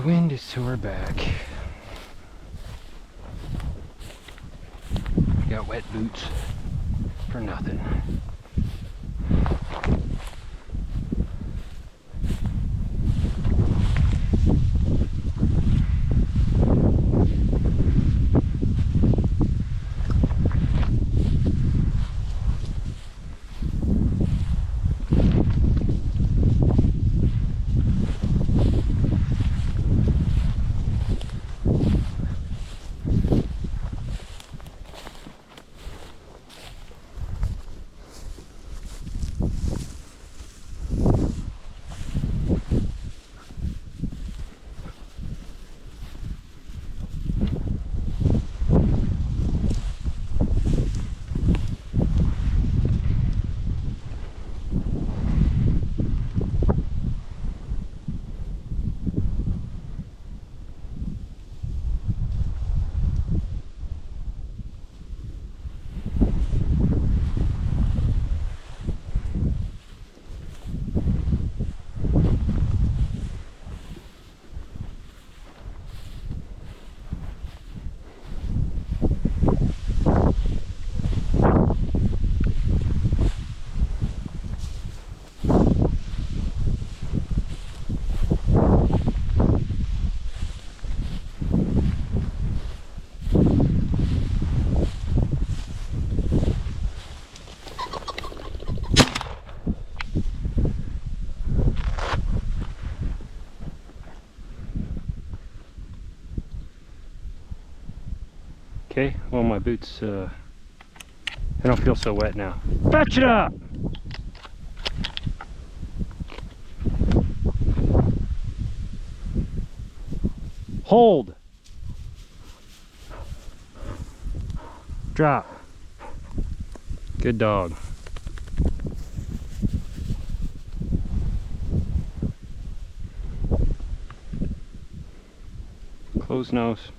The wind is to our back. Got wet boots for nothing. Okay, well my boots, they don't feel so wet now. Fetch it up! Hold! Drop. Good dog. Closed nose.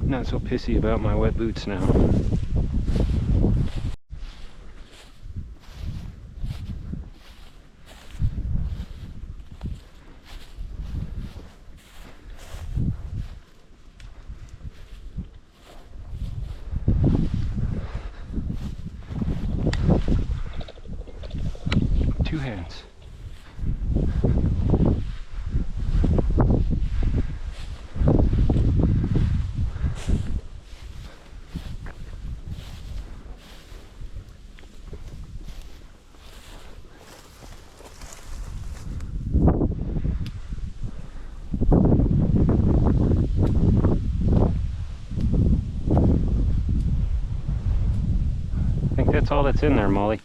Not so pissy about my wet boots now. Two hands. I think that's all that's in there, Molly.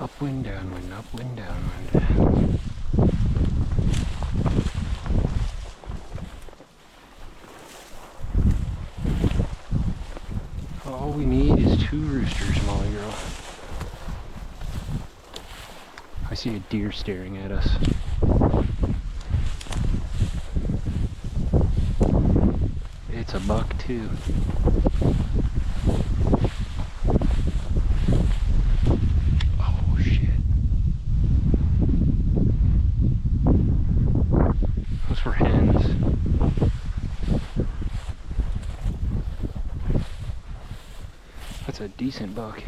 Upwind, downwind, upwind, downwind. All we need is two roosters, Molly girl. I see a deer staring at us. It's a buck too. Oh shit. decent buck.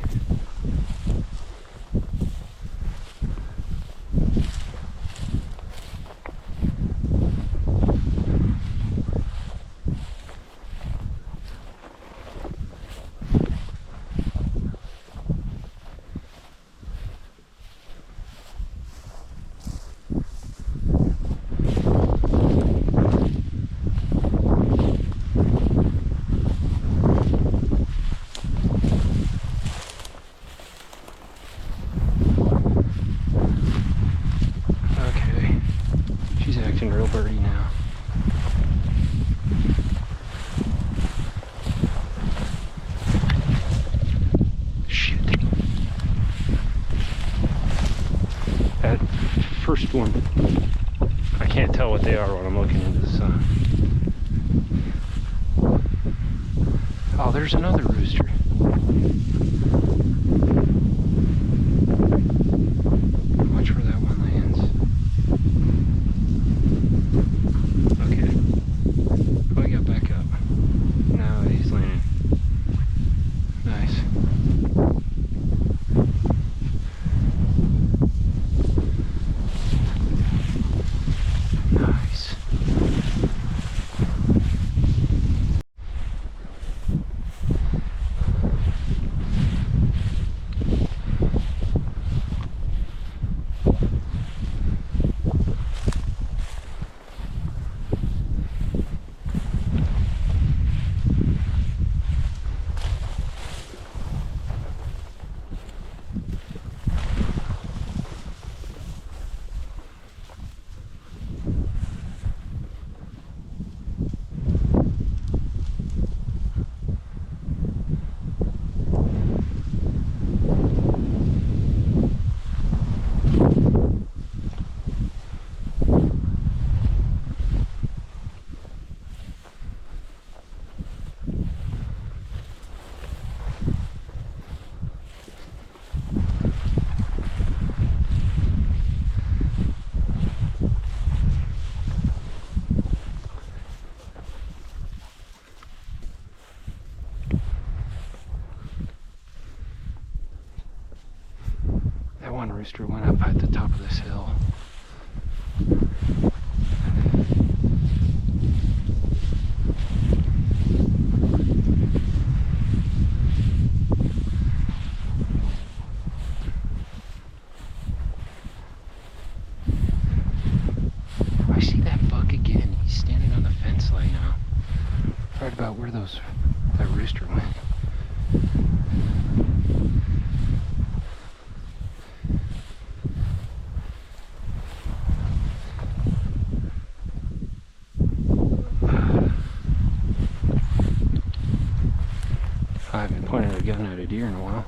Real birdie now. Shit. That first one, I can't tell what they are when I'm looking into the sun. Oh, there's another rooster. Watch where that one lands. Oh, he got back up. Now he's landing. Nice. Nice. That one rooster went up at the top of this hill. I see that buck again. He's standing on the fence line now. Right about where that rooster went. I haven't pointed a gun at a deer in a while.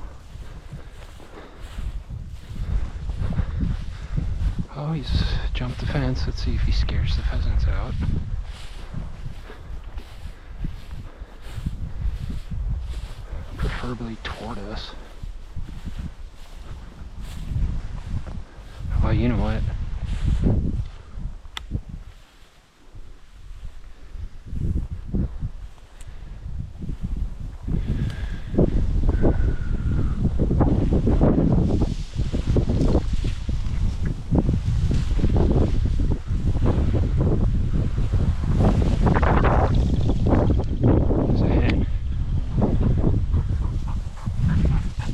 Oh, he's jumped the fence. Let's see if he scares the pheasants out. Preferably toward us. Well, you know what?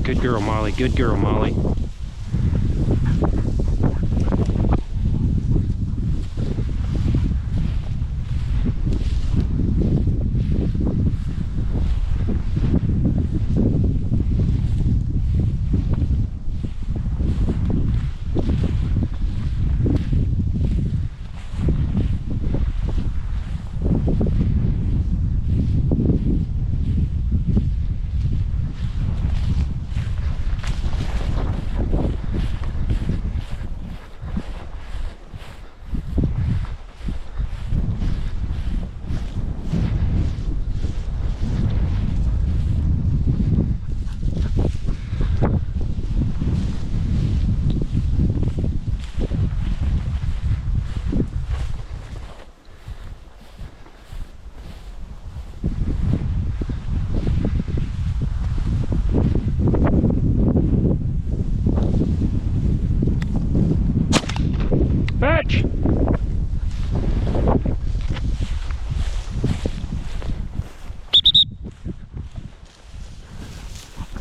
Good girl, Molly. Good girl, Molly.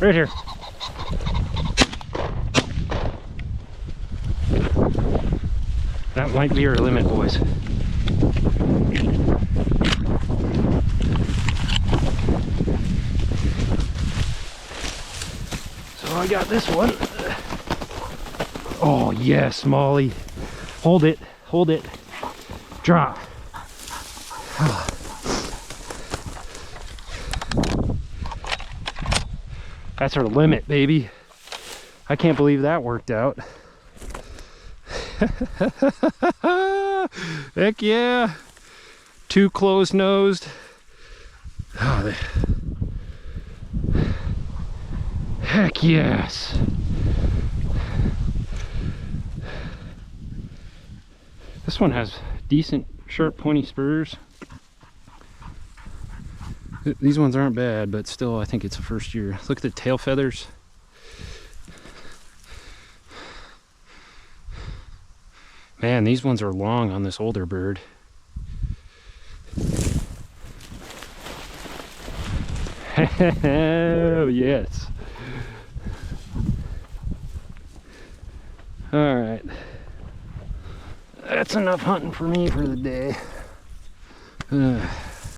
Right here. That might be our limit, boys. So I got this one. Oh yes, Molly. Hold it, hold it. Drop. That's our limit, baby. I can't believe that worked out. Heck yeah. Two closed-nosed. Oh, heck yes. This one has decent, sharp, pointy spurs. These ones aren't bad, but still, I think it's a first year. Look at the tail feathers. Man, these ones are long on this older bird. Oh, yes. All right. That's enough hunting for me for the day.